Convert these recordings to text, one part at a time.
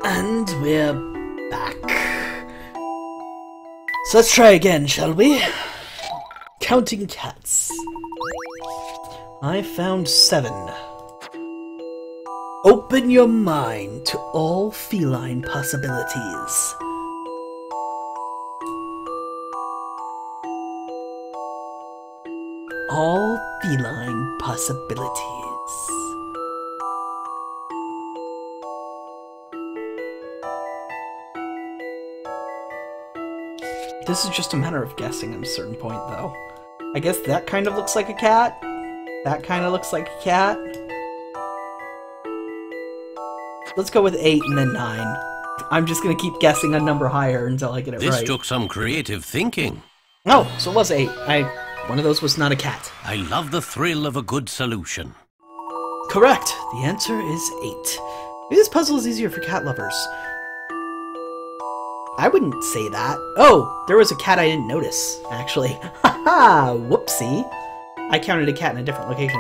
And we're back. So let's try again, shall we? Counting cats. I found 7. Open your mind to all feline possibilities. All feline possibilities. This is just a matter of guessing at a certain point, though. I guess that kind of looks like a cat. That kind of looks like a cat. Let's go with 8 and then 9. I'm just gonna keep guessing a number higher until I get it right. This took some creative thinking. Oh, so it was 8. One of those was not a cat. I love the thrill of a good solution. Correct. The answer is 8. Maybe this puzzle is easier for cat lovers. I wouldn't say that. Oh, there was a cat I didn't notice, actually. Haha, whoopsie. I counted a cat in a different location.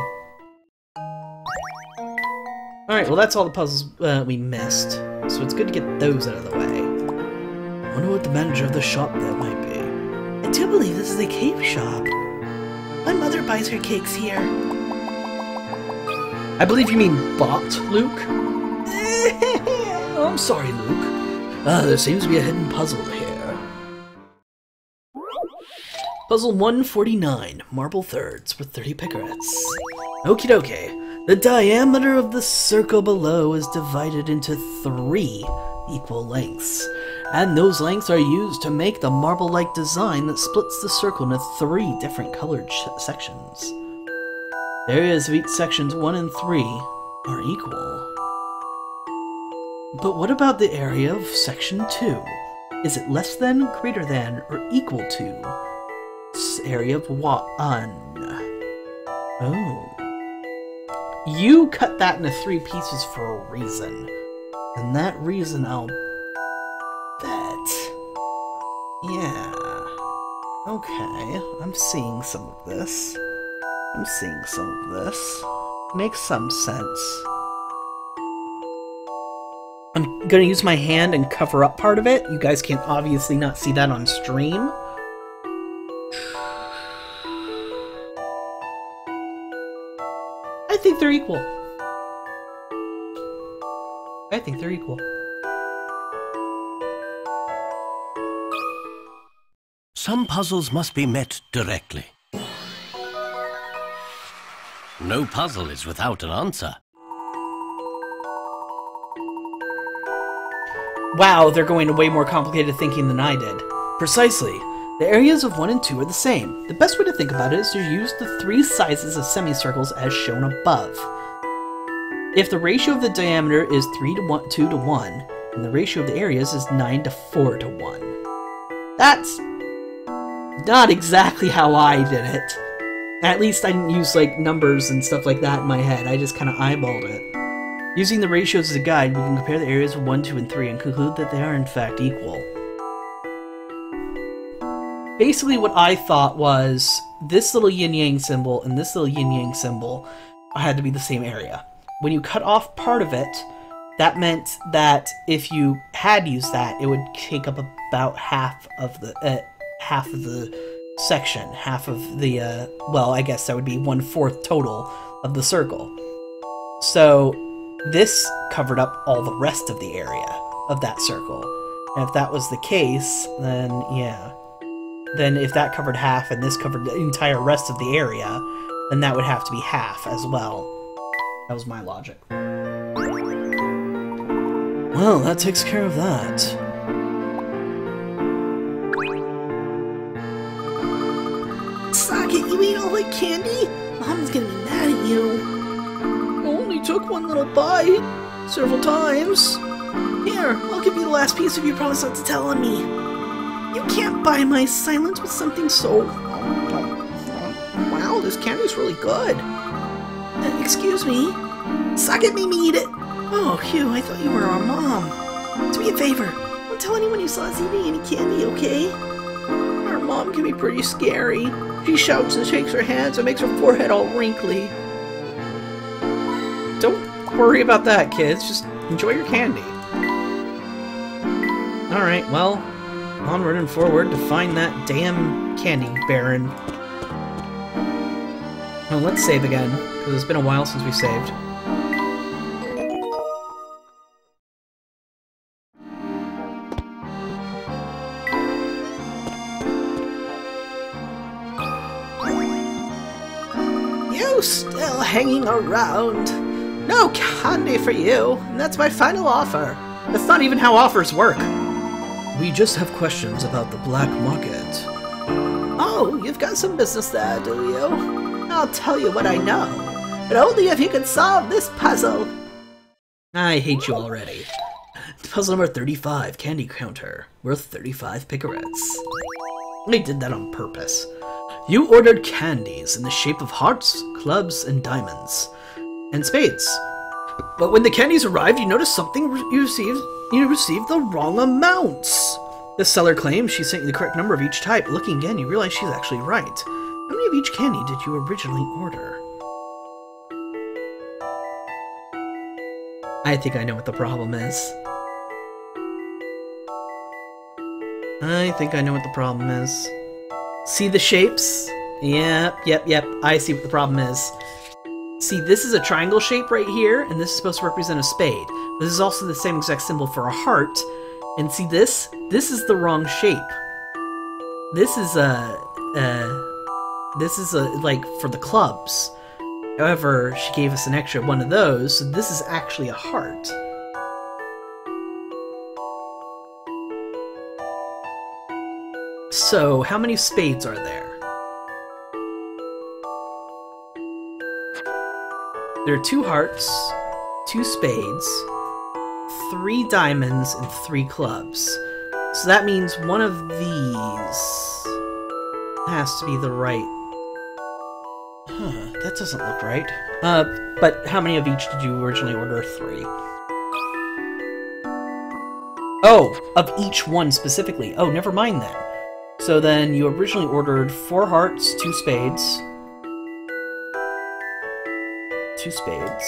Alright, well that's all the puzzles we missed. So it's good to get those out of the way. I wonder what the manager of the shop there might be. I do believe this is a cake shop. My mother buys her cakes here. I believe you mean bought, Luke? Oh, I'm sorry, Luke. There seems to be a hidden puzzle here. Puzzle 149, marble thirds with 30 picarets. Okie dokie. The diameter of the circle below is divided into 3 equal lengths, and those lengths are used to make the marble-like design that splits the circle into 3 different colored sections. The areas of each sections 1 and 3 are equal. But what about the area of section 2? Is it less than, greater than, or equal to area of 1? Oh. You cut that into 3 pieces for a reason. And that reason I'll bet. Yeah. Okay, I'm seeing some of this. Makes some sense. I'm gonna use my hand and cover up part of it. You guys can obviously not see that on stream. I think they're equal. Some puzzles must be met directly. No puzzle is without an answer. Wow, they're going to way more complicated thinking than I did. Precisely. The areas of 1 and 2 are the same. The best way to think about it is to use the 3 sizes of semicircles as shown above. If the ratio of the diameter is 2 to 1, and the ratio of the areas is 9 to 4 to 1. That's not exactly how I did it. At least I didn't use like numbers and stuff like that in my head. I just kind of eyeballed it. Using the ratios as a guide, we can compare the areas of 1, 2, and 3 and conclude that they are in fact equal. Basically what I thought was this little yin-yang symbol and this little yin-yang symbol had to be the same area. When you cut off part of it, that meant that if you had used that, it would take up about half of the section, half of the, well, I guess that would be 1/4 total of the circle. So this covered up all the rest of the area of that circle. And if that was the case, then yeah. Then if that covered half and this covered the entire rest of the area, then that would have to be half as well. That was my logic. Well, that takes care of that. Socket, you ate all that candy? Mom's gonna be mad at you. I only took one little bite. Several times. Here, I'll give you the last piece if you promise not to tell on me. You can't buy my silence with something so... Wow, this candy's really good. Excuse me? Socket made me eat it. Oh, Hugh, I thought you were our mom. Do me a favor. Don't tell anyone you saw us eating any candy, okay? Our mom can be pretty scary. She shouts and shakes her hands and makes her forehead all wrinkly. Don't worry about that, kids. Just enjoy your candy. Alright, well, onward and forward to find that damn candy baron. Well, let's save again, because it's been a while since we saved. You still hanging around? No candy for you, and that's my final offer. That's not even how offers work. We just have questions about the black market. Oh, you've got some business there, do you? I'll tell you what I know, but only if you can solve this puzzle. I hate you already. Puzzle number 35, candy counter, worth 35 picarets. I did that on purpose. You ordered candies in the shape of hearts, clubs, and diamonds, and spades. But when the candies arrived, you noticed something you received the wrong amounts. The seller claims she sent you the correct number of each type. Looking again, you realize she's actually right. How many of each candy did you originally order? I think I know what the problem is. I think I know what the problem is. See the shapes? Yep. I see what the problem is. See, this is a triangle shape right here, and this is supposed to represent a spade. This is also the same exact symbol for a heart. And see this? This is the wrong shape. This is like for the clubs. However, she gave us an extra one of those, so this is actually a heart. So, how many spades are there? There are 2 hearts, 2 spades, 3 diamonds, and 3 clubs. So that means one of these has to be the right... Huh, that doesn't look right. But how many of each did you originally order? 3. Oh, of each one specifically. Oh, never mind then. So then you originally ordered 4 hearts, 2 spades. 2 spades.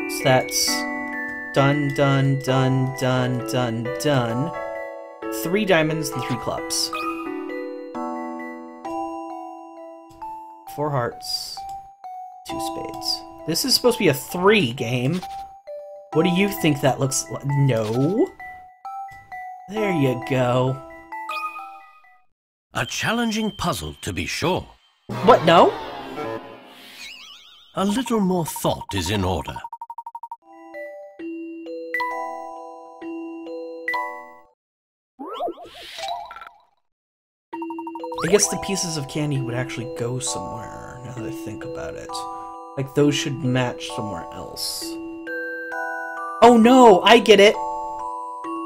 So that's done. 3 diamonds and 3 clubs. 4 hearts, 2 spades. This is supposed to be a 3 game. What do you think that looks like? No. There you go. A challenging puzzle, to be sure. What, no? A little more thought is in order. I guess the pieces of candy would actually go somewhere, now that I think about it. Like, those should match somewhere else. Oh no! I get it!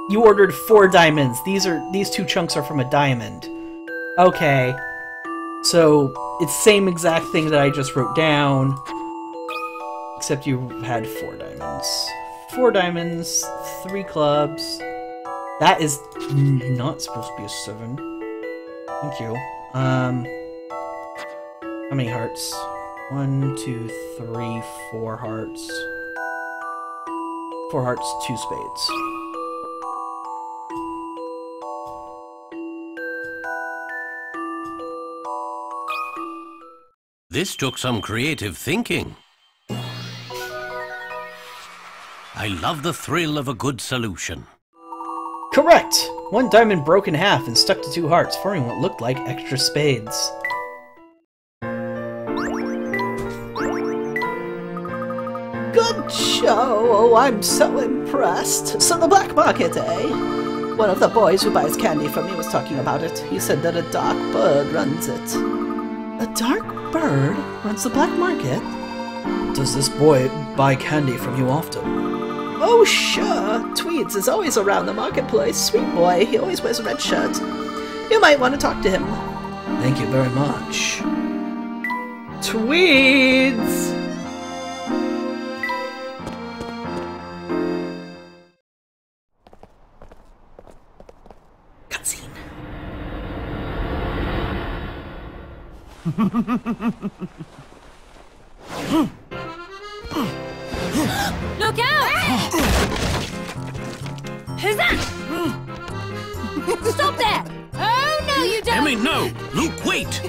You ordered 4 diamonds. These 2 chunks are from a diamond. Okay. So, it's the same exact thing that I just wrote down. Except you had 4 diamonds. 4 diamonds, 3 clubs. That is not supposed to be a 7. Thank you. How many hearts? 1, 2, 3, 4 hearts. 4 hearts, 2 spades. This took some creative thinking. I love the thrill of a good solution. Correct! 1 diamond broke in half and stuck to 2 hearts, forming what looked like extra spades. Good show! Oh, I'm so impressed. So the black market, eh? One of the boys who buys candy from me was talking about it. He said that a dark bird runs it. A dark bird runs the black market? Does this boy buy candy from you often? Oh, sure. Tweeds is always around the marketplace. Sweet boy. He always wears a red shirt. You might want to talk to him. Thank you very much. Tweeds! Cutscene. Look out! Stop there! Oh, no, you don't! Emmy, no! Luke, wait!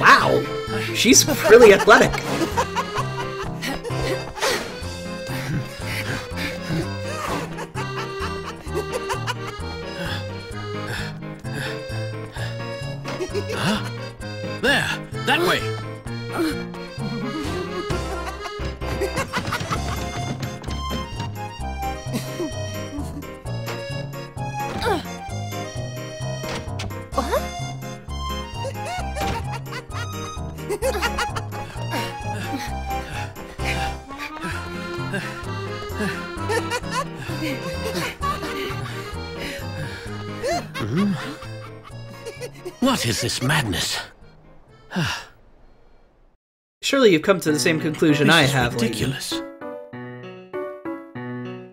Wow, she's really athletic. Huh? There, that way. What is this madness? Surely you've come to the same conclusion I have, Layton. Ridiculous.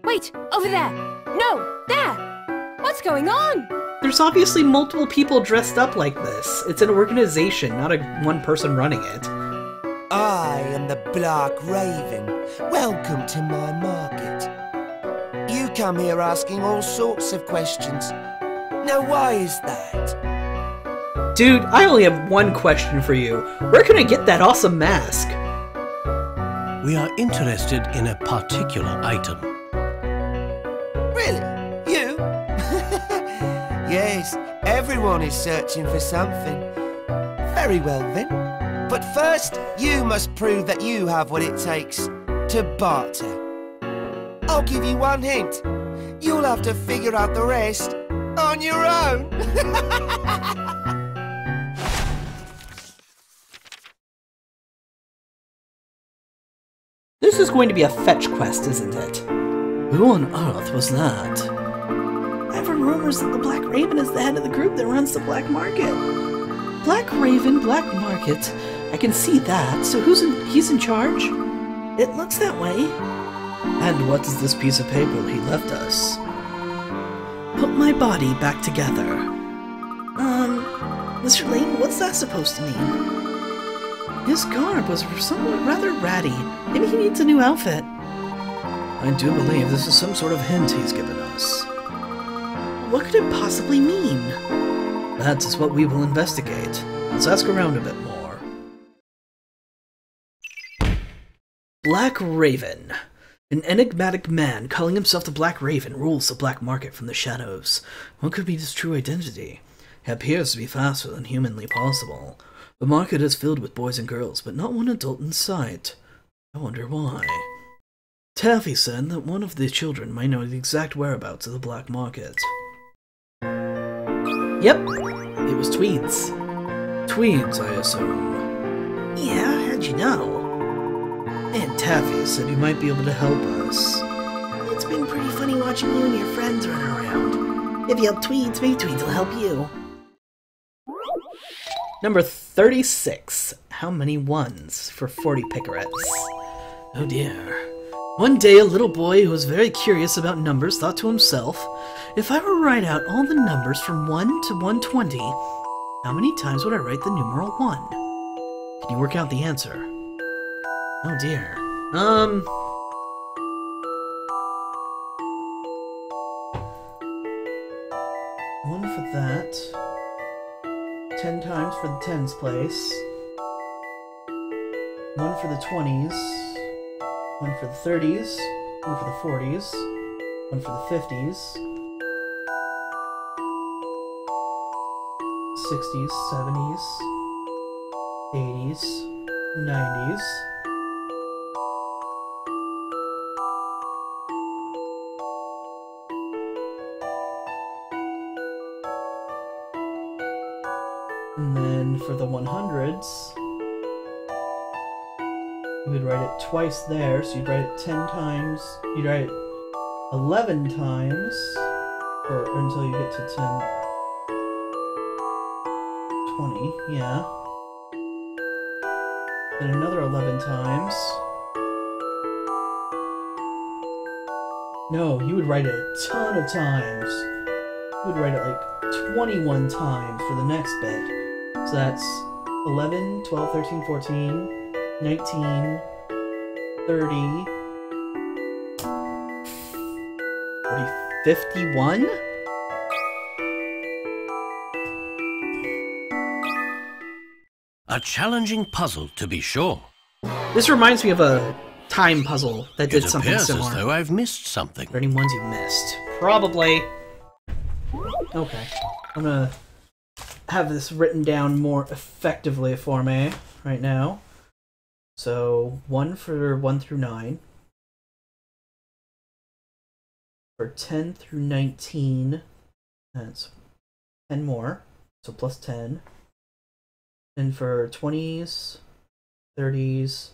Wait, over there! No, there! What's going on? There's obviously multiple people dressed up like this. It's an organization, not a one person running it. I am the Black Raven. Welcome to my market. You come here asking all sorts of questions. Now why is that? Dude, I only have one question for you. Where can I get that awesome mask? We are interested in a particular item. Really? You? Yes, everyone is searching for something. Very well then. But first, you must prove that you have what it takes to barter. I'll give you one hint. You'll have to figure out the rest on your own. This is going to be a fetch quest, isn't it? Who on earth was that? I've heard rumors that the Black Raven is the head of the group that runs the Black Market. Black Raven, Black Market. I can see that. So he's in charge? It looks that way. And what is this piece of paper he left us? Put my body back together. Mr. Layton, what's that supposed to mean? His garb was somewhat rather ratty. Maybe he needs a new outfit. I do believe this is some sort of hint he's given us. What could it possibly mean? That is what we will investigate. Let's ask around a bit more. Black Raven. An enigmatic man calling himself the Black Raven rules the black market from the shadows. What could be his true identity? He appears to be faster than humanly possible. The market is filled with boys and girls, but not one adult in sight. I wonder why. Taffy said that one of the children might know the exact whereabouts of the black market. Yep, it was Tweeds. Tweeds, I assume. Yeah, how'd you know? And Taffy said you might be able to help us. It's been pretty funny watching you and your friends run around. If you help Tweeds, maybe Tweeds will help you. Number 36. How many ones for 40 picarets? Oh dear. One day a little boy who was very curious about numbers thought to himself, if I were to write out all the numbers from 1 to 120, how many times would I write the numeral 1? Can you work out the answer? Oh dear. One for that. 10 times for the tens place. One for the 20s. One for the 30s. One for the 40s. One for the 50s. 60s, 70s, 80s, 90s. And then for the 100s, you would write it twice there, so you'd write it 10 times, you'd write it 11 times, or until you get to 10, 20, yeah. Then another 11 times. No, you would write it a ton of times. You would write it like 21 times for the next bit. So that's 11, 12, 13, 14, 19, 30, 51? A challenging puzzle, to be sure. This reminds me of a time puzzle that did It something appears similar. as though I've missed something. Are there any ones you missed? Probably. Okay. I'm gonna have this written down more effectively for me right now. So, 1 for 1 through 9. For 10 through 19, that's 10 more, so plus 10. And for 20s, 30s,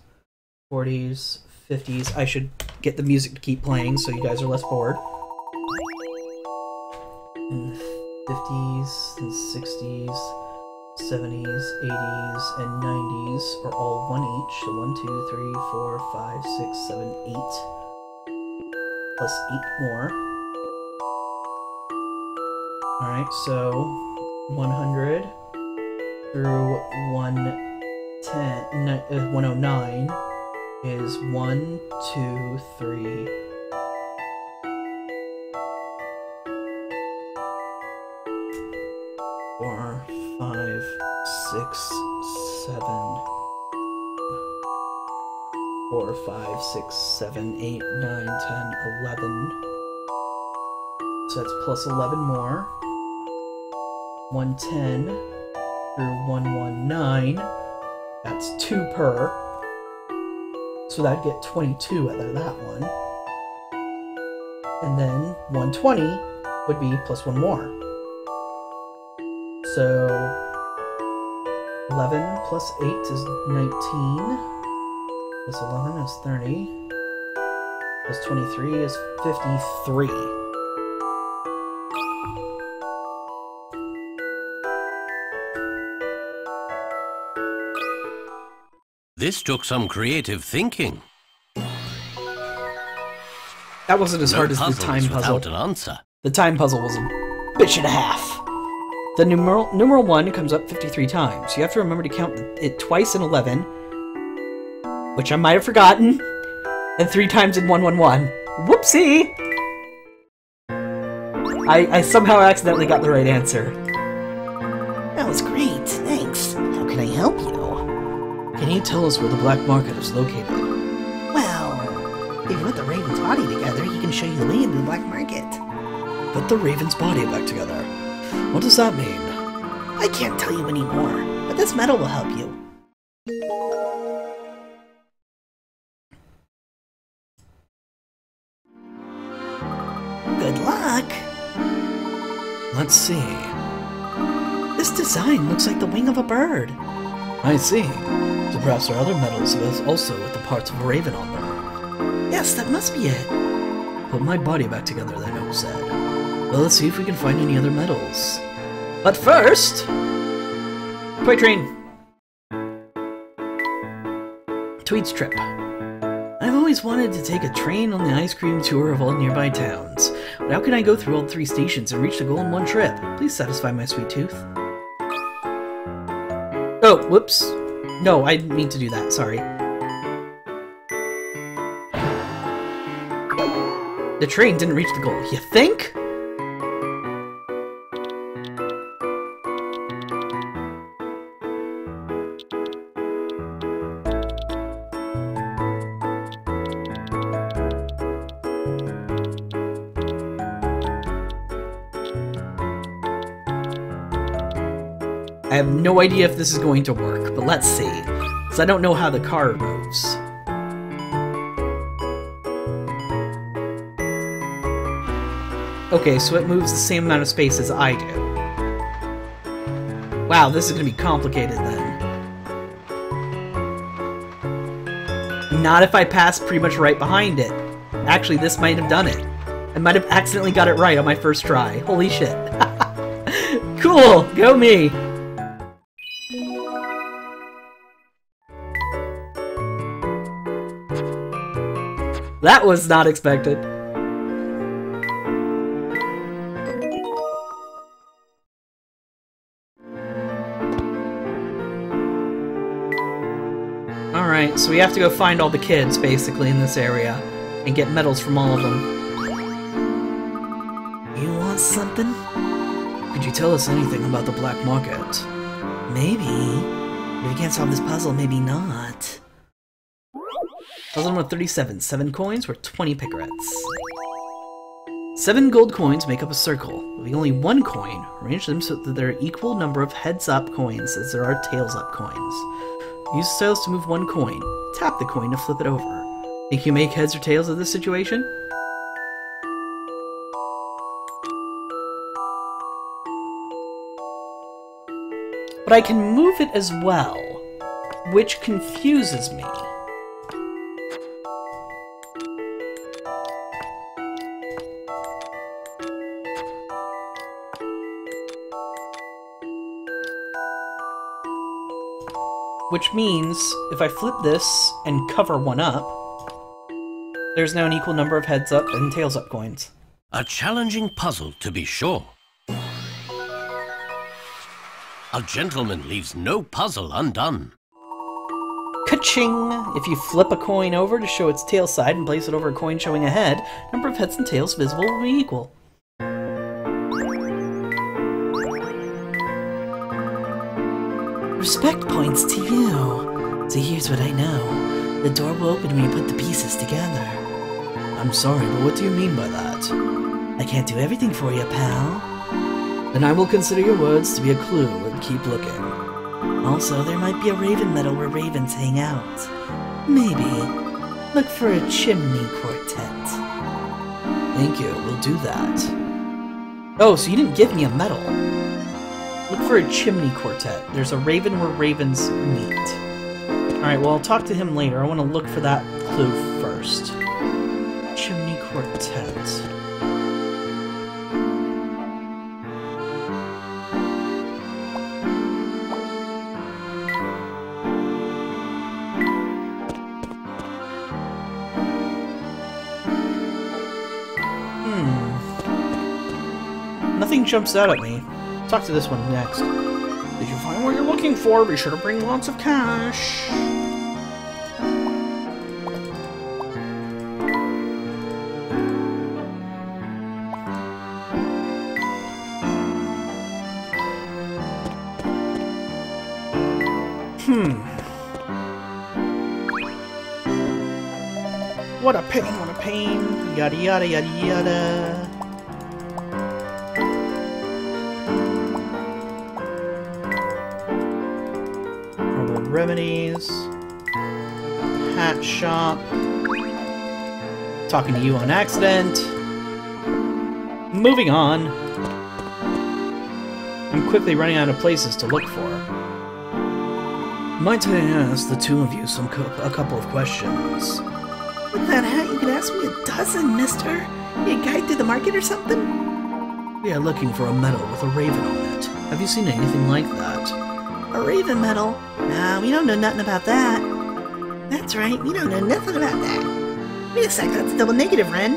40s, 50s, I should get the music to keep playing so you guys are less bored. And 50s, and 60s, 70s, 80s, and 90s are all 1 each. So 1, 2, 3, 4, 5, 6, 7, 8. Plus 8 more. Alright, so 100 through 109 is 1, 2, 3, 4, 5, 6, 7, 4, 5, 6, 7, 8, 9, 10, 11. So that's plus 11 more. 110 through 119. That's 2 per. So that'd get 22 out of that one. And then 120 would be plus 1 more. So 11 plus 8 is 19. Plus 11 is 30. Plus 23 is 53. This took some creative thinking. That wasn't as hard as the time puzzle. Without an answer. The time puzzle was a bitch and a half. The numeral 1 comes up 53 times. You have to remember to count it twice in 11, which I might have forgotten, and 3 times in 111. Whoopsie! I somehow accidentally got the right answer. That was great, thanks. How can I help you? Can you tell us where the black market is located? Well, if you put the Raven's body together, he can show you the way into the black market. Put the Raven's body back together. What does that mean? I can't tell you anymore, but this medal will help you. Good luck! Let's see. This design looks like the wing of a bird. I see. So perhaps there are other medals also with the parts of a raven on them. Yes, that must be it. Put my body back together, the note said. Well, let's see if we can find any other medals. But first... Toy train! Tweed's trip. I've always wanted to take a train on the ice cream tour of all nearby towns. But how can I go through all 3 stations and reach the goal in one trip? Please satisfy my sweet tooth. Oh, whoops. No, I didn't mean to do that, sorry. The train didn't reach the goal, you think? I have no idea if this is going to work, but let's see. Because I don't know how the car moves. Okay, so it moves the same amount of space as I do. Wow, this is going to be complicated then. Not if I pass pretty much right behind it. Actually, this might have done it. I might have accidentally got it right on my first try. Holy shit. Cool! Go me! That was not expected. Alright, so we have to go find all the kids, basically, in this area, and get medals from all of them. on something? Could you tell us anything about the black market? Maybe. But if you can't solve this puzzle, maybe not. Puzzle number 37. 7 coins worth 20 picarets. 7 gold coins make up a circle. With only 1 coin, arrange them so that there are equal number of heads-up coins as there are tails-up coins. Use the tails to move 1 coin. Tap the coin to flip it over. Think you make heads or tails of this situation? But I can move it as well, which confuses me. Which means, if I flip this and cover one up, there's now an equal number of heads up and tails up coins. A challenging puzzle, to be sure. A gentleman leaves no puzzle undone. Ka-ching! If you flip a coin over to show its tail side and place it over a coin showing a head, number of heads and tails visible will be equal. Respect points to you. So here's what I know. The door will open when you put the pieces together. I'm sorry, but what do you mean by that? I can't do everything for you, pal. Then I will consider your words to be a clue and keep looking. Also, there might be a raven meadow where ravens hang out. Maybe. Look for a chimney quartet. Thank you, we'll do that. Oh, so you didn't give me a medal. Look for a chimney quartet. There's a raven where ravens meet. Alright, well, I'll talk to him later. I want to look for that clue first. Chimney quartet. Nothing jumps out at me. Talk to this one next. Did you find what you're looking for? Be sure to bring lots of cash. What a pain, what a pain. Yada yada yada yada. Remedies, hat shop, talking to you on accident, moving on. I'm quickly running out of places to look for. Might I ask the two of you a couple of questions? With that hat, you could ask me a dozen, mister. You a guide through the market or something? We are looking for a medal with a raven on it. Have you seen anything like that? A raven medal? Nah, we don't know nothing about that. That's right, we don't know nothing about that. Wait a sec, that's a double negative, Ren.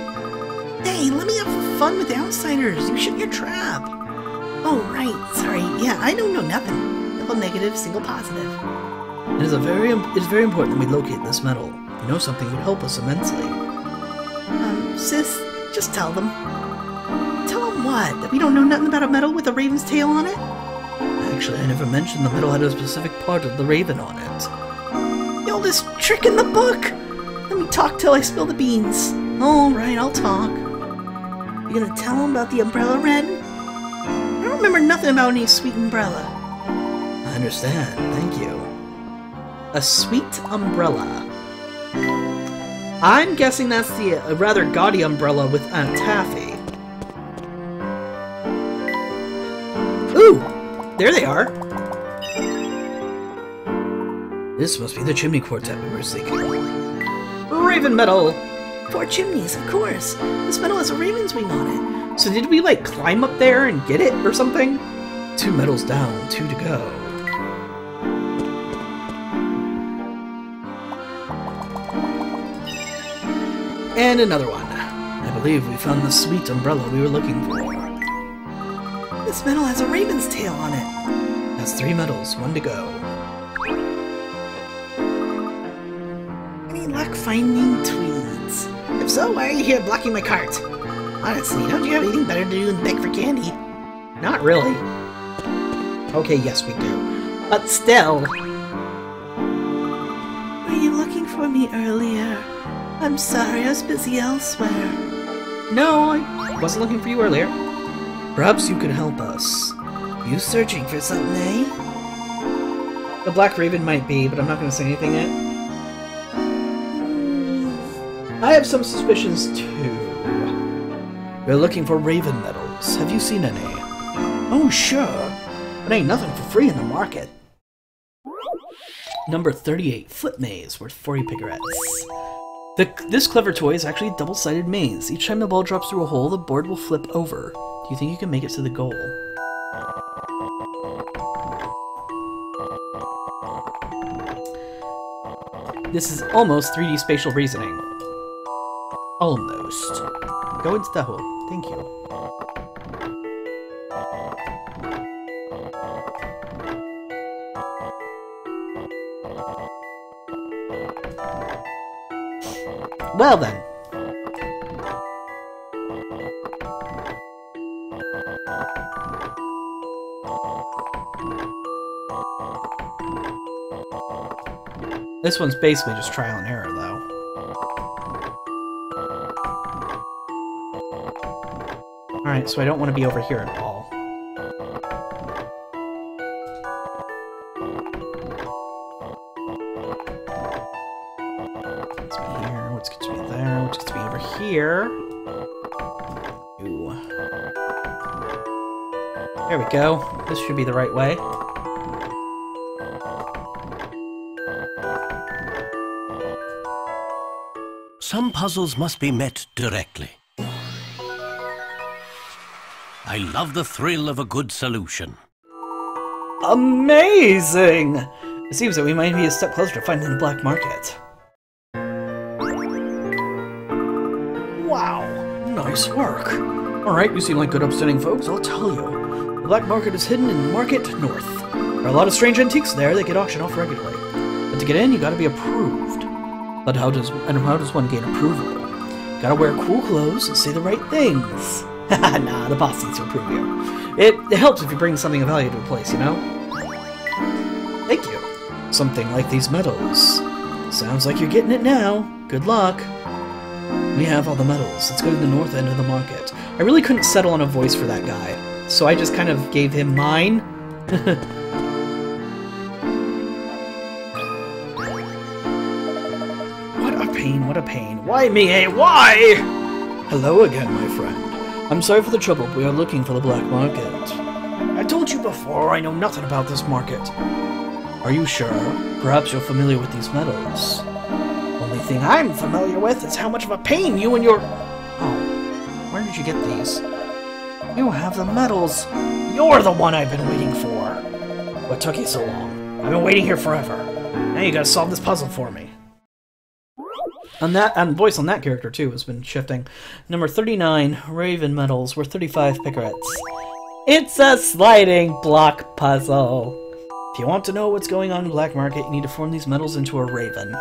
Hey, let me have fun with the outsiders. You shoot your trap. Oh, right, sorry. Yeah, I don't know nothing. Double negative, single positive. It is very important that we locate this medal. You know something would help us immensely. Sis, just tell them. Tell them what? That we don't know nothing about a medal with a raven's tail on it? Actually, I never mentioned the medal had a specific part of the raven on it. The oldest trick in the book! Let me talk till I spill the beans. Alright, I'll talk. You gonna tell them about the umbrella, Ren? I don't remember nothing about any sweet umbrella. I understand, thank you. A sweet umbrella. I'm guessing that's the rather gaudy umbrella with Aunt Taffy. Ooh! There they are! This must be the chimney quartet we were seeking. Raven medal! 4 chimneys, of course. This medal has a raven's wing on it. So did we, like, climb up there and get it or something? 2 medals down, 2 to go. And another one. I believe we found the sweet umbrella we were looking for. This medal has a raven's tail on it. That's 3 medals, 1 to go. Any luck finding tweeds? If so, why are you here blocking my cart? Honestly, don't you have anything better to do than beg for candy? Not really. Okay, yes we do. But still. Were you looking for me earlier? I'm sorry, I was busy elsewhere. No, I wasn't looking for you earlier. Perhaps you could help us. You searching for something, eh? The Black Raven might be, but I'm not going to say anything yet. I have some suspicions too. We're looking for Raven medals. Have you seen any? Oh, sure. But ain't nothing for free in the market. Number 38, Flip Maze, worth 40 picarettes. This clever toy is actually a double-sided maze. Each time the ball drops through a hole, the board will flip over. Do you think you can make it to the goal? This is almost 3D spatial reasoning. Almost. Go into the hole. Thank you. Well then. This one's basically just trial and error, though. Alright, so I don't want to be over here at all. Gets me here, which gets me there, which gets me over here. Ooh. There we go. This should be the right way. Some puzzles must be met directly. I love the thrill of a good solution. Amazing! It seems that we might be a step closer to finding the black market. Wow, nice work. Alright, you seem like good upstanding folks, I'll tell you. The black market is hidden in Market North. There are a lot of strange antiques there that get auctioned off regularly. But to get in, you gotta be approved. But how does one gain approval? You gotta wear cool clothes and say the right things. Haha, nah, the boss needs to approve you. It helps if you bring something of value to a place, you know? Thank you. Something like these medals. Sounds like you're getting it now. Good luck. We have all the medals. Let's go to the north end of the market. I really couldn't settle on a voice for that guy, so I just kind of gave him mine. What a pain. Why me, eh? Why? Hello again, my friend. I'm sorry for the trouble, but we are looking for the black market. I told you before, I know nothing about this market. Are you sure? Perhaps you're familiar with these medals. Only thing I'm familiar with is how much of a pain you and your... Oh, where did you get these? You have the medals. You're the one I've been waiting for. What took you so long? I've been waiting here forever. Now you gotta solve this puzzle for me. And voice on that character, too, has been shifting. Number 39, Raven medals, worth 35 picarettes. It's a sliding block puzzle. If you want to know what's going on in the black market, you need to form these medals into a raven.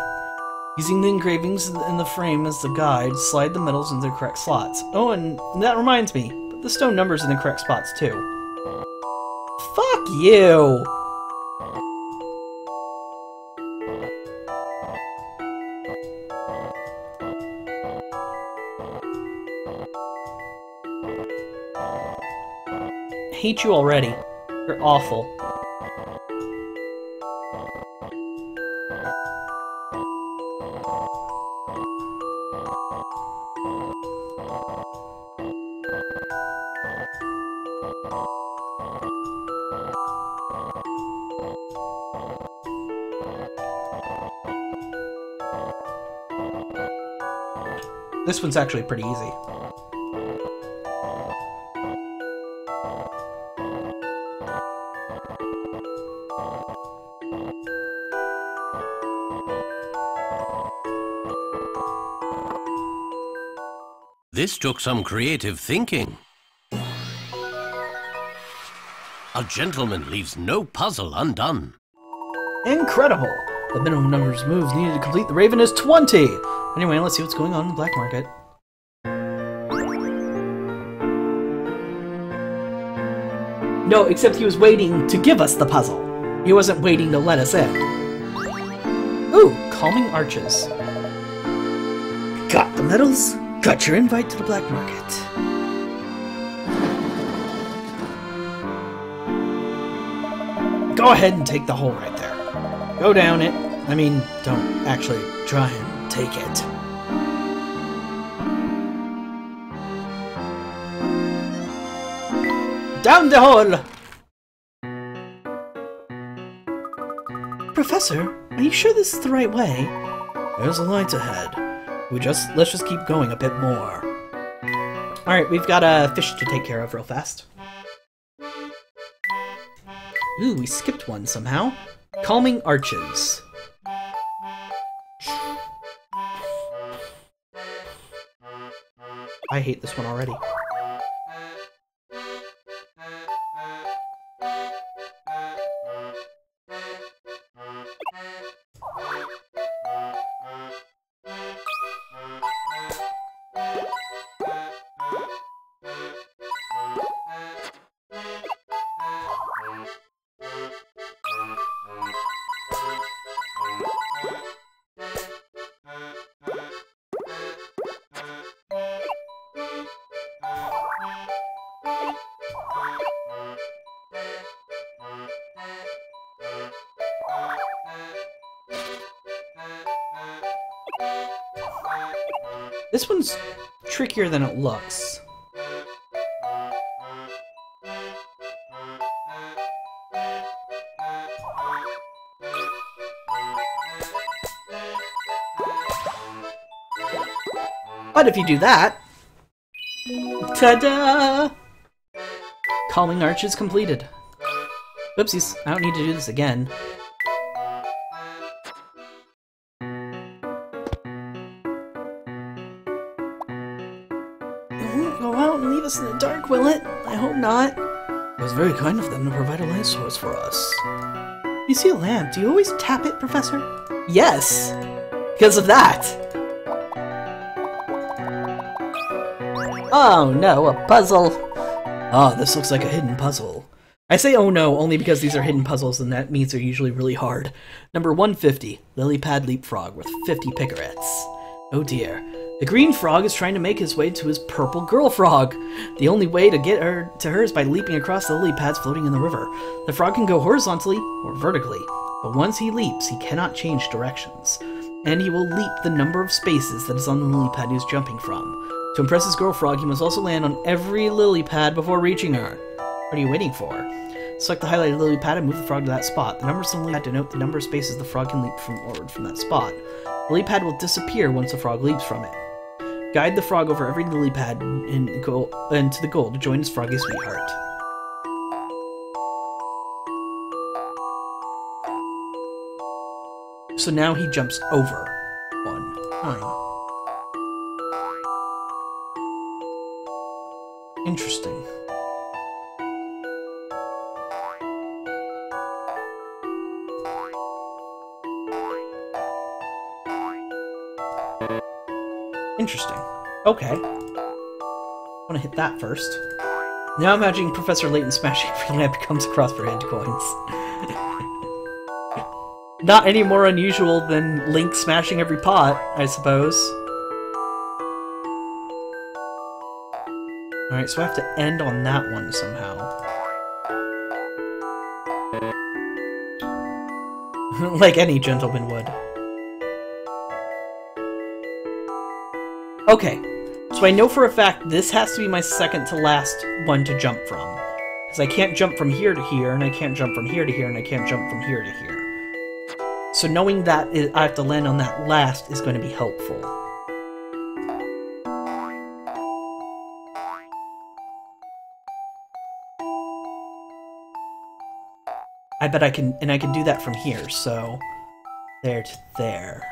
Using the engravings in the frame as the guide, slide the medals into the correct slots. Oh, and that reminds me, put the stone numbers in the correct spots, too. Fuck you! I hate you already. You're awful. This one's actually pretty easy. This took some creative thinking. A gentleman leaves no puzzle undone. Incredible! The minimum number of moves needed to complete the Raven is 20! Anyway, let's see what's going on in the black market. No, except he was waiting to give us the puzzle. He wasn't waiting to let us in. Ooh, calming arches. Got the medals? Got your invite to the black market. Go ahead and take the hole right there. Go down it. I mean, don't actually try and take it. Down the hole! Professor, are you sure this is the right way? There's a light ahead. Let's just keep going a bit more. Alright, we've got a fish to take care of real fast. Ooh, we skipped one somehow. Calming arches. I hate this one already. This one's trickier than it looks. But if you do that... Ta-da! Calming arches completed. Oopsies, I don't need to do this again. Go out and leave us in the dark, will it? I hope not. It was very kind of them to provide a light source for us. You see a lamp, do you always tap it, Professor? Yes! Because of that! Oh no, a puzzle! Oh, this looks like a hidden puzzle. I say oh no only because these are hidden puzzles and that means they're usually really hard. Number 150, Lily Pad Leapfrog with 50 picarets. Oh dear. The green frog is trying to make his way to his purple girl frog. The only way to get her to her is by leaping across the lily pads floating in the river. The frog can go horizontally or vertically, but once he leaps, he cannot change directions. And he will leap the number of spaces that is on the lily pad he is jumping from. To impress his girl frog, he must also land on every lily pad before reaching her. What are you waiting for? Select the highlighted lily pad and move the frog to that spot. The numbers on the lily pad denote the number of spaces the frog can leap forward from that spot. The lily pad will disappear once the frog leaps from it. Guide the frog over every lily pad and to the goal to join his froggy sweetheart. So now he jumps over one time. Interesting. Interesting. Okay. I want to hit that first. Now imagining Professor Layton smashing every lamp he comes across for hid coins. Not any more unusual than Link smashing every pot, I suppose. Alright, so I have to end on that one somehow. Like any gentleman would. Okay, so I know for a fact this has to be my second to last one to jump from. Because I can't jump from here to here, and I can't jump from here to here, and I can't jump from here to here. So knowing that I have to land on that last is going to be helpful. I bet I can, and I can do that from here, so there to there.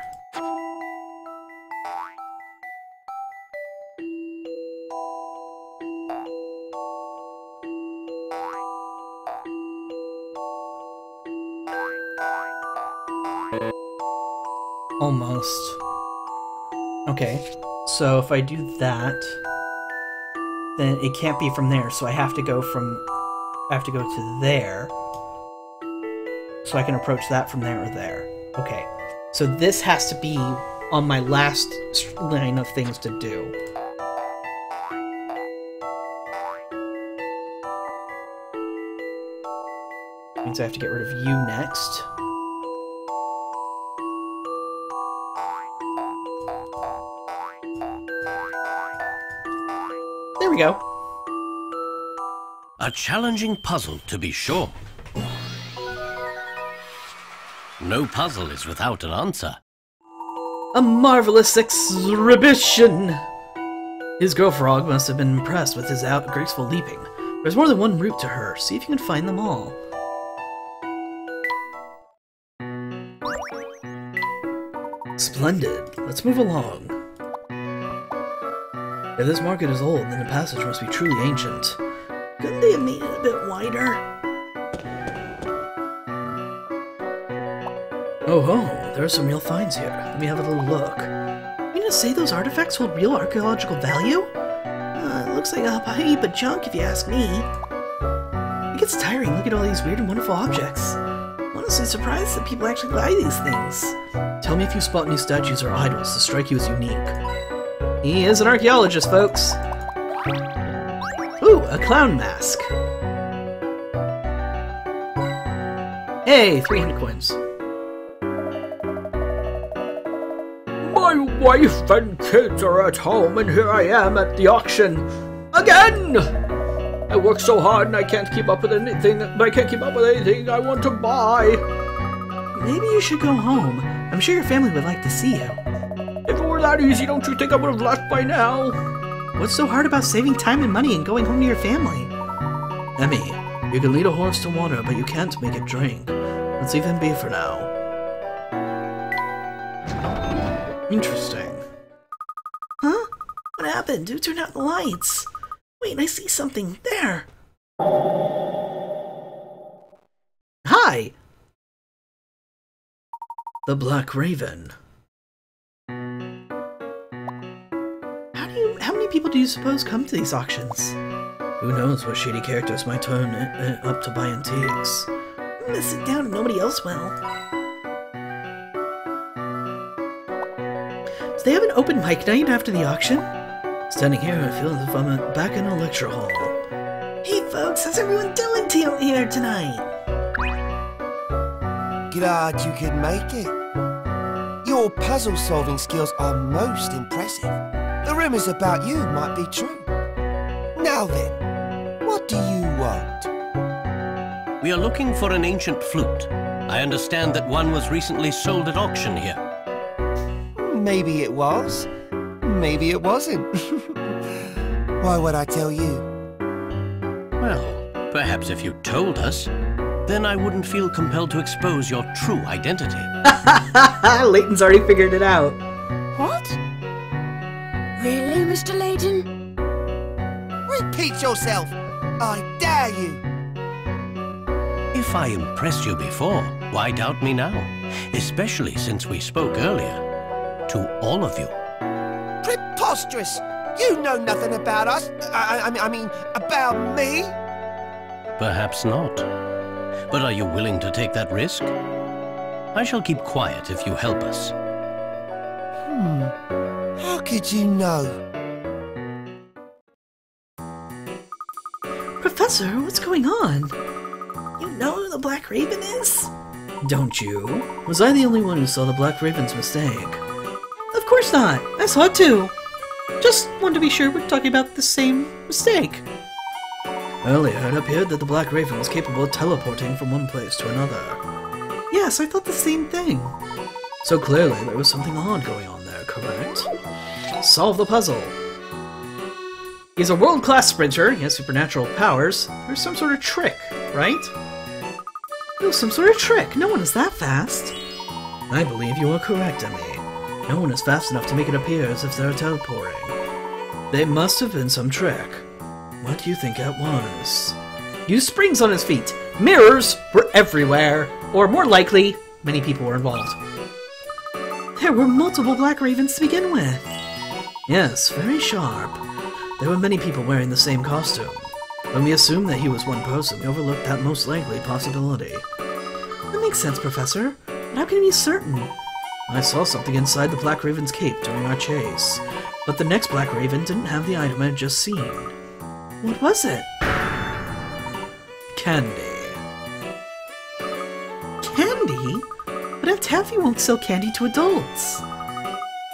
Almost. Okay, so if I do that, then it can't be from there, so I have to go from... I have to go to there. So I can approach that from there or there. Okay. So this has to be on my last line of things to do. Means I have to get rid of you next. There we go. A challenging puzzle, to be sure. No puzzle is without an answer. A marvelous exhibition! His girl frog must have been impressed with his graceful leaping. There's more than one route to her. See if you can find them all. Splendid. Let's move along. If this market is old, then the passage must be truly ancient. Couldn't they have made it a bit wider? Oh ho, there are some real finds here. Let me have a little look. You mean to say those artifacts hold real archaeological value? It looks like a heap of junk if you ask me. It gets tiring looking at all these weird and wonderful objects. I'm honestly surprised that people actually buy these things. Tell me if you spot any statues or idols that strike you as unique. He is an archaeologist, folks. Ooh, a clown mask. Hey, 300 coins. My wife and kids are at home, and here I am at the auction again. I work so hard, and I can't keep up with anything. I want to buy. Maybe you should go home. I'm sure your family would like to see you. If it were that easy, don't you think I would have left by now? What's so hard about saving time and money and going home to your family? Emmy, you can lead a horse to water, but you can't make it drink. Let's leave him be for now. Interesting. Huh? What happened? Who turned out the lights? Wait, I see something. There! Hi! The Black Raven. How many people do you suppose come to these auctions? Who knows what shady characters might turn up to buy antiques. I'm gonna sit down and nobody else will. Do they have an open mic night after the auction? Standing here, I feel as if I'm back in a lecture hall. Hey folks, how's everyone doing here tonight? Glad you could make it. Your puzzle-solving skills are most impressive. The rumours about you might be true. Now then, what do you want? We are looking for an ancient flute. I understand that one was recently sold at auction here. Maybe it was. Maybe it wasn't. Why would I tell you? Well, perhaps if you told us, then I wouldn't feel compelled to expose your true identity. Layton's already figured it out. What? Really, Mr. Layton? Repeat yourself! I dare you! If I impressed you before, why doubt me now? Especially since we spoke earlier. To all of you. Preposterous! You know nothing about us. I mean, about me. Perhaps not. But are you willing to take that risk? I shall keep quiet if you help us. How could you know? Professor, what's going on? You know who the Black Raven is? Don't you? Was I the only one who saw the Black Raven's mistake? Of course not! I saw it too! Just wanted to be sure we're talking about the same mistake. Earlier, it appeared that the Black Raven was capable of teleporting from one place to another. Yes, I thought the same thing. So clearly there was something odd going on there, correct? Solve the puzzle! He's a world-class sprinter, he has supernatural powers. There's some sort of trick, right? Oh, some sort of trick! No one is that fast! I believe you are correct, Emmy. No one is fast enough to make it appear as if they're teleporting. They must have been some trick. What do you think it was? Use springs on his feet. Mirrors were everywhere. Or more likely, many people were involved. There were multiple Black Ravens to begin with. Yes, very sharp. There were many people wearing the same costume. Let me assume that he was one person. We overlooked that most likely possibility. That makes sense, Professor. But how can you be certain? I saw something inside the Black Raven's cape during our chase, but the next Black Raven didn't have the item I had just seen. What was it? Candy. Candy? But Aunt Taffy won't sell candy to adults.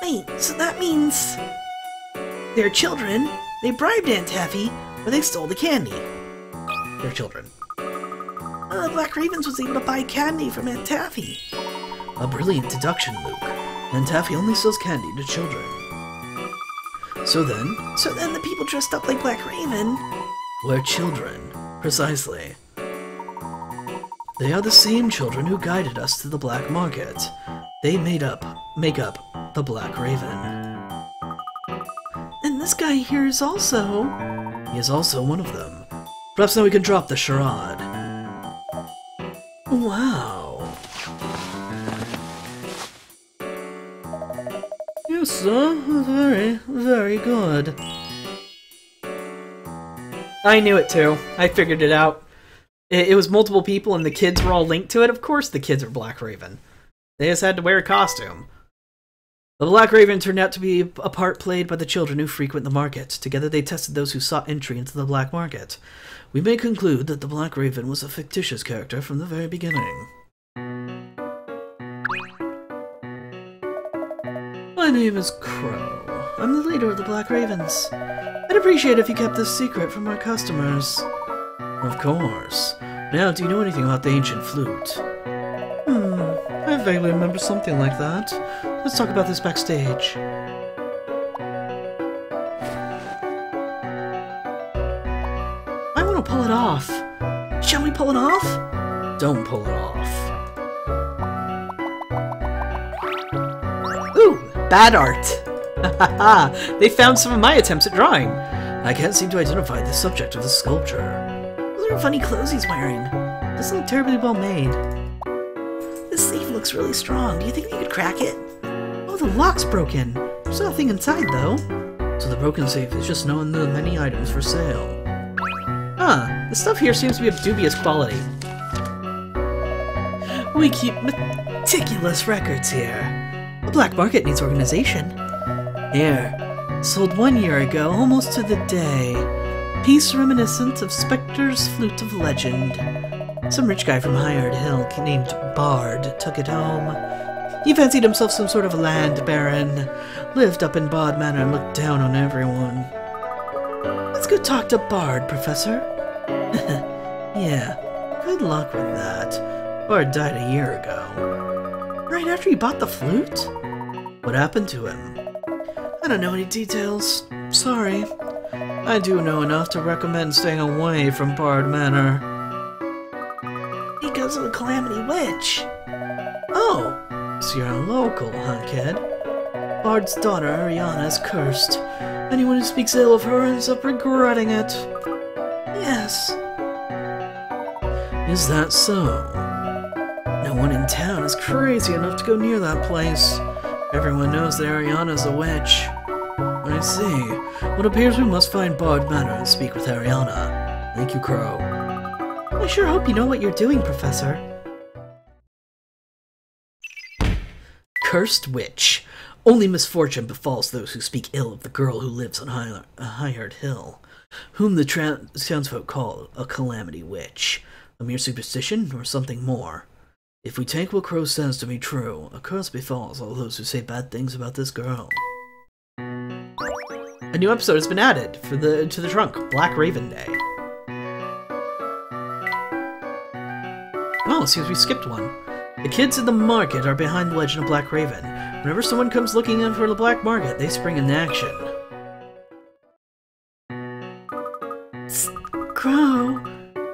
Wait, so that means... they're children, they bribed Aunt Taffy, or they stole the candy. They're children. The Black Ravens was able to buy candy from Aunt Taffy. A brilliant deduction, Luke. Aunt Taffy only sells candy to children. So then the people dressed up like Black Raven were children. Precisely. They are the same children who guided us to the black market. They make up the Black Raven. And this guy here is also... He is also one of them. Perhaps now we can drop the charade. Wow. Yes, sir. Very, very good. I knew it too. I figured it out. It was multiple people and the kids were all linked to it. Of course the kids are Black Raven. They just had to wear a costume. The Black Raven turned out to be a part played by the children who frequent the market. Together they tested those who sought entry into the black market. We may conclude that the Black Raven was a fictitious character from the very beginning. My name is Crow. I'm the leader of the Black Ravens. I'd appreciate if you kept this secret from our customers. Of course. Now, do you know anything about the ancient flute? I vaguely remember something like that. Let's talk about this backstage. I want to pull it off. Shall we pull it off? Don't pull it off. Ooh, bad art. Hahaha, they found some of my attempts at drawing. I can't seem to identify the subject of the sculpture. Those are funny clothes he's wearing. Doesn't look terribly well made. This safe looks really strong. Do you think we could crack it? Oh, the lock's broken. There's nothing inside, though. So the broken safe is just knowing the many items for sale. Huh, the stuff here seems to be of dubious quality. We keep meticulous records here. The black market needs organization. Here, sold 1 year ago, almost to the day. Piece reminiscent of Specter's Flute of Legend. Some rich guy from Hired Hill named Bard took it home. He fancied himself some sort of land baron, lived up in Bard Manor and looked down on everyone. Let's go talk to Bard, Professor. Yeah, good luck with that. Bard died a year ago. Right after he bought the flute? What happened to him? I don't know any details. Sorry. I do know enough to recommend staying away from Bard Manor. Because of the Calamity Witch. Oh, so you're a local, huh, kid? Bard's daughter, Ariana, is cursed. Anyone who speaks ill of her ends up regretting it. Yes. Is that so? No one in town is crazy enough to go near that place. Everyone knows that Ariana's a witch. I see. Well, it appears we must find Bard Manor and speak with Ariana. Thank you, Crow. I sure hope you know what you're doing, Professor. Cursed witch. Only misfortune befalls those who speak ill of the girl who lives on Hired Hill, whom the townsfolk call a calamity witch. A mere superstition, or something more? If we take what Crow says to be true, a curse befalls all those who say bad things about this girl. A new episode has been added to the trunk, Black Raven Day. Oh, it seems we skipped one. The kids in the market are behind the legend of Black Raven. Whenever someone comes looking in for the black market, they spring into action. Crow,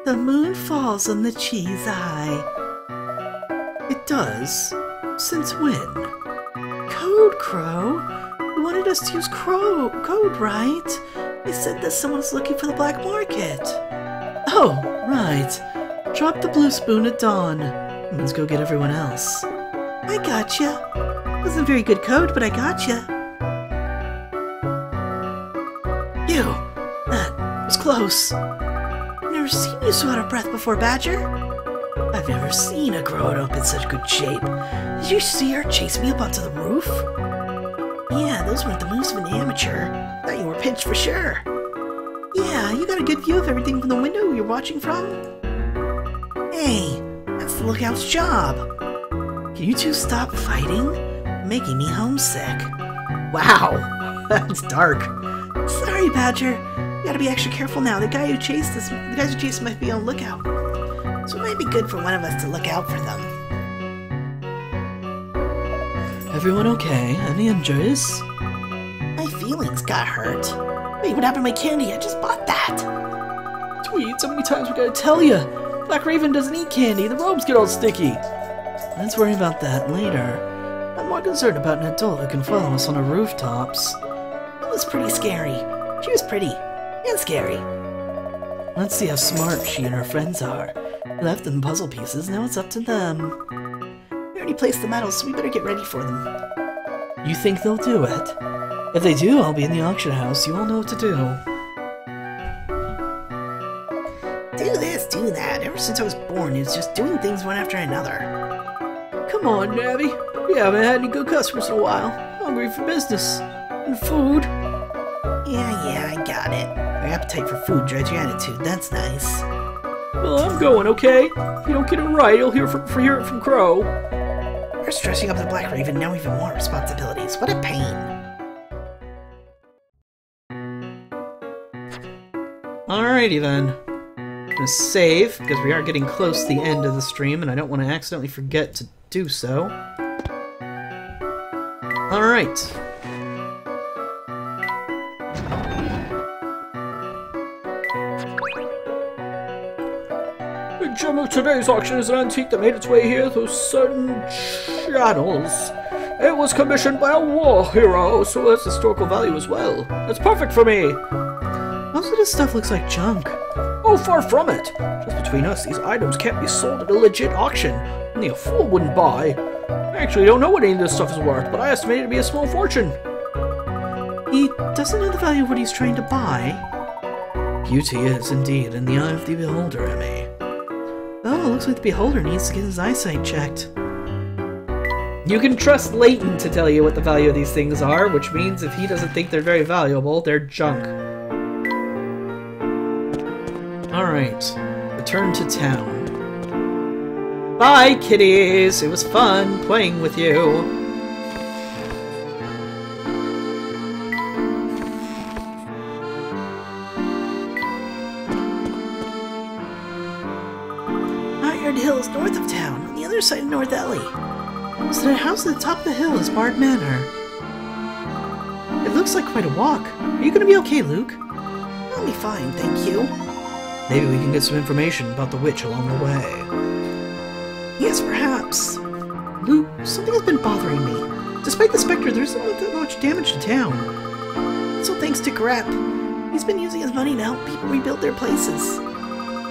the moon falls on the cheese eye. It does? Since when? Code, Crow. You wanted us to use code, right? They said that someone's looking for the black market. Oh, right. Drop the blue spoon at dawn. Let's go get everyone else. I gotcha. Wasn't very good code, but I gotcha. You! That was close. never seen you so out of breath before, Badger. I've never seen a grown-up in such good shape. Did you see her chase me up onto the roof? Yeah, those weren't the moves of an amateur. Thought you were pinched for sure. Yeah, you got a good view of everything from the window you're watching from? Hey, that's the lookout's job. Can you two stop fighting? Making me homesick. Wow, that's dark. Sorry, Badger. You gotta be extra careful now. The guys who chased us might be on lookout. So it might be good for one of us to look out for them. Everyone okay? Any injuries? My feelings got hurt. Wait, what happened to my candy? I just bought that. Tweet, so many times we gotta tell you. Black Raven doesn't eat candy. The robes get all sticky. Let's worry about that later. I'm more concerned about an adult who can follow us on the rooftops. It was pretty scary. She was pretty and scary. Let's see how smart she and her friends are. We left them puzzle pieces, now it's up to them. We already placed the medals, so we better get ready for them. You think they'll do it? If they do, I'll be in the auction house. You all know what to do. Do this, do that. Ever since I was born, it's just doing things one after another. Come on, Nabby. We haven't had any good customers in a while. Hungry for business. And food. Yeah, I got it. Your appetite for food drives your attitude. That's nice. Well, I'm going, okay? If you don't get it right, you'll hear it from Crow. We're stressing up the Black Raven, now even more responsibilities. What a pain. Alrighty then. I'm gonna save, because we are getting close to the end of the stream, and I don't want to accidentally forget to do so. Alright. The gem of today's auction is an antique that made its way here through certain channels. It was commissioned by a war hero, so it has historical value as well. It's perfect for me! Most of this stuff looks like junk. Oh, far from it! Just between us, these items can't be sold at a legit auction. Only a fool wouldn't buy. I actually don't know what any of this stuff is worth, but I estimate it to be a small fortune. He doesn't know the value of what he's trying to buy. Beauty is, indeed, in the eye of the beholder, Emmy. Oh, it looks like the beholder needs to get his eyesight checked. You can trust Layton to tell you what the value of these things are, which means if he doesn't think they're very valuable, they're junk. Alright, return to town. Bye, kitties! It was fun playing with you. Iron Hill is north of town, on the other side of North Alley. So the house at the top of the hill is Bard Manor. It looks like quite a walk. Are you gonna be okay, Luke? I'll be fine, thank you. Maybe we can get some information about the witch along the way. Yes, perhaps. Luke, something has been bothering me. Despite the Specter, there isn't that much damage to town. So thanks to Grep. He's been using his money to help people rebuild their places.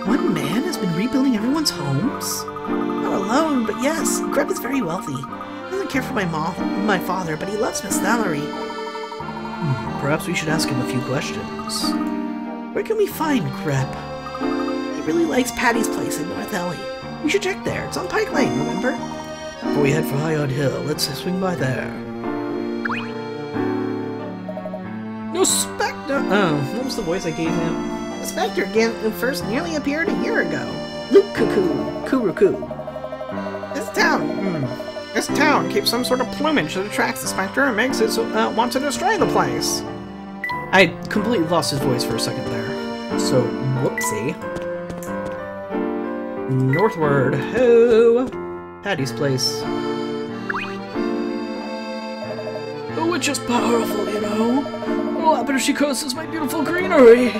One man has been rebuilding everyone's homes? Not alone, but yes, Grep is very wealthy. He doesn't care for my father, but he loves Miss Valerie. Perhaps we should ask him a few questions. Where can we find Grep? He really likes Patty's place in North Alley. We should check there. It's on Pike Lane, remember? Before we head for High Hill, let's swing by there. No Specter! Oh, what was the voice I gave him? The Specter again first nearly appeared a year ago. Luke Kuruku. This town keeps some sort of plumage that attracts the Specter and makes it want to destroy the place. I completely lost his voice for a second there. So, whoopsie. Northward. Ho! Patty's place. The witch is powerful, you know. What'll happen if she curses my beautiful greenery?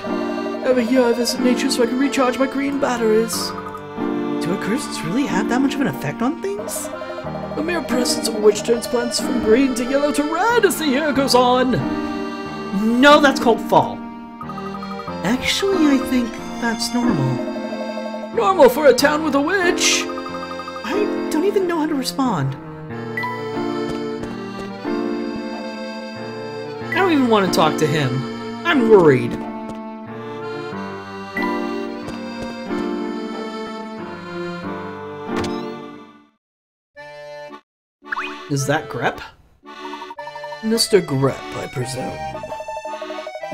Every year I visit nature so I can recharge my green batteries. Do her curses really have that much of an effect on things? The mere presence of a witch turns plants from green to yellow to red as the year goes on. No, that's called fall. Actually, I think that's normal. Normal for a town with a witch? I don't even know how to respond. I don't even want to talk to him. I'm worried. Is that Grep? Mr. Grep, I presume.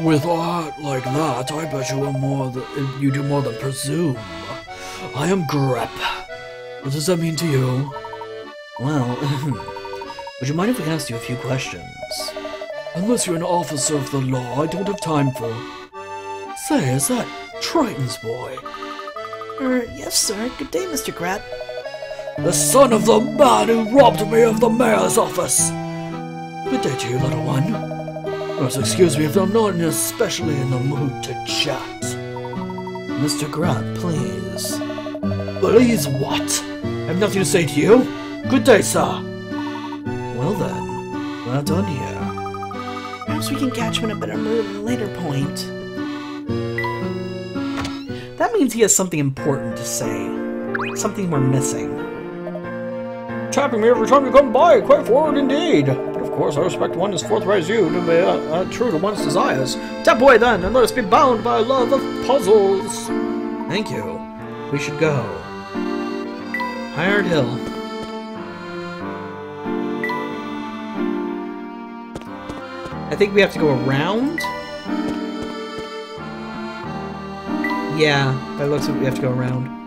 With a heart like that, I bet you do more than presume. I am Grep. What does that mean to you? Well, would you mind if we asked you a few questions? Unless you're an officer of the law, I don't have time for... Say, is that Triton's boy? Yes, sir. Good day, Mr. Grep. The son of the man who robbed me of the mayor's office! Good day to you, little one. Excuse me if I'm not especially in the mood to chat. Mr. Grep, please. Please what? I have nothing to say to you. Good day, sir. Well then, we're not done here. Perhaps we can catch him in a better mood at a later point. That means he has something important to say. Something we're missing. Tapping me every time you come by, quite forward indeed. But of course, I respect one as forthright as you to be true to one's desires. Tap away then, and let us be bound by a love of puzzles. Thank you. We should go. Hired Hill. I think we have to go around? Yeah, that looks like we have to go around.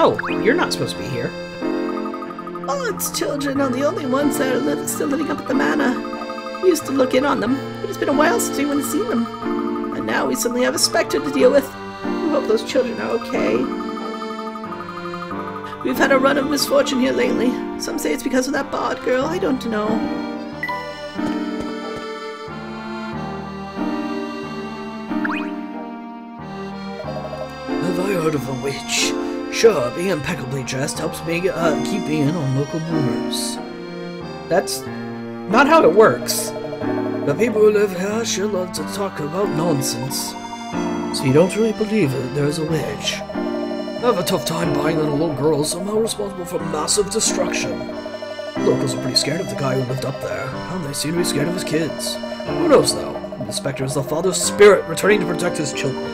Oh, you're not supposed to be here. Oh, its children are the only ones that are still living up at the manor. We used to look in on them, but it's been a while since anyone has seen them. And now we suddenly have a Specter to deal with. We hope those children are okay. We've had a run of misfortune here lately. Some say it's because of that bard girl. I don't know. Have I heard of a witch? Sure, being impeccably dressed helps me keep in on local rumors. That's not how it works. The people who live here sure love to talk about nonsense. So you don't really believe that there's a witch? I have a tough time buying that a little girl is somehow responsible for massive destruction. The locals are pretty scared of the guy who lived up there, and they seem to be scared of his kids. Who knows, though? The Spectre is the father's spirit returning to protect his children.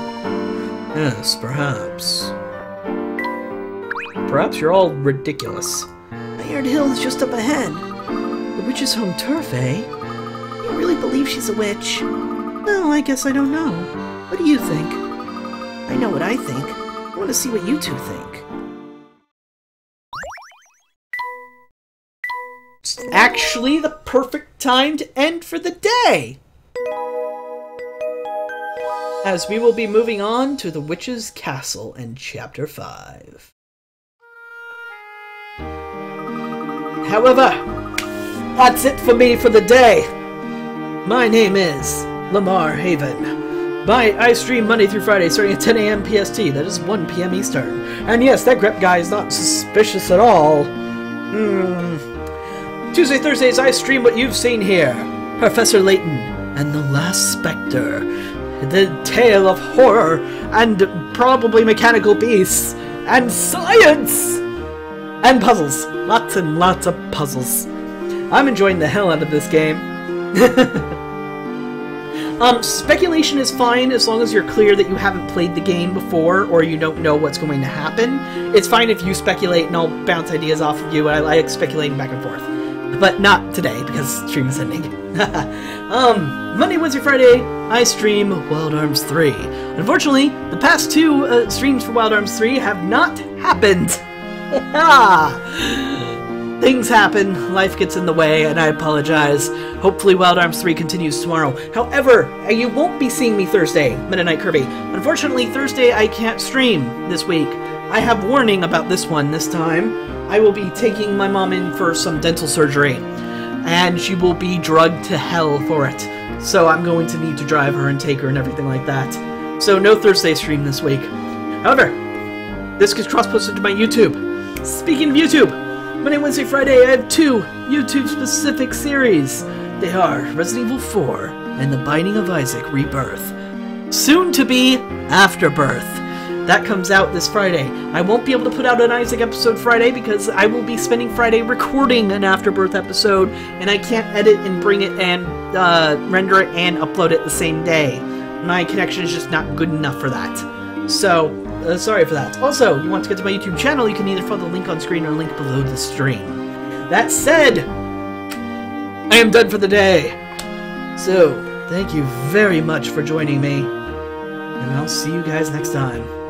Yes, perhaps. Perhaps you're all ridiculous. Iron Hill is just up ahead. The witch's home turf, eh? You really believe she's a witch? Well, I guess I don't know. What do you think? I know what I think. I want to see what you two think. It's actually the perfect time to end for the day! As we will be moving on to the Witch's Castle in Chapter 5. However, that's it for me for the day. My name is Lamar Haven. I stream Monday through Friday starting at 10 a.m. PST, that is 1 p.m. Eastern. And yes, that Grep guy is not suspicious at all. Tuesday, Thursdays, I stream what you've seen here. Professor Layton and the Last Specter. The tale of horror and probably mechanical beasts and science! And puzzles. Lots and lots of puzzles. I'm enjoying the hell out of this game. Speculation is fine as long as you're clear that you haven't played the game before or you don't know what's going to happen. It's fine if you speculate and I'll bounce ideas off of you. I like speculating back and forth. But not today because stream is ending. Monday, Wednesday, Friday, I stream Wild Arms 3. Unfortunately, the past two streams for Wild Arms 3 have not happened. Things happen, life gets in the way, and I apologize. Hopefully Wild Arms 3 continues tomorrow. However, you won't be seeing me Thursday, Meta-Knight Kirby. Unfortunately, Thursday I can't stream this week. I have warning about this one this time. I will be taking my mom in for some dental surgery, and she will be drugged to hell for it. So I'm going to need to drive her and take her and everything like that. So no Thursday stream this week. However, this gets cross-posted to my YouTube. Speaking of YouTube, Monday, Wednesday, Friday, I have two YouTube-specific series. They are Resident Evil 4 and The Binding of Isaac Rebirth. Soon to be Afterbirth. That comes out this Friday. I won't be able to put out an Isaac episode Friday because I will be spending Friday recording an Afterbirth episode, and I can't edit and bring it and render it and upload it the same day. My connection is just not good enough for that. So, sorry for that. Also, you want to get to my YouTube channel, you can either follow the link on screen or link below the stream. That said, I am done for the day. So, thank you very much for joining me, and I'll see you guys next time.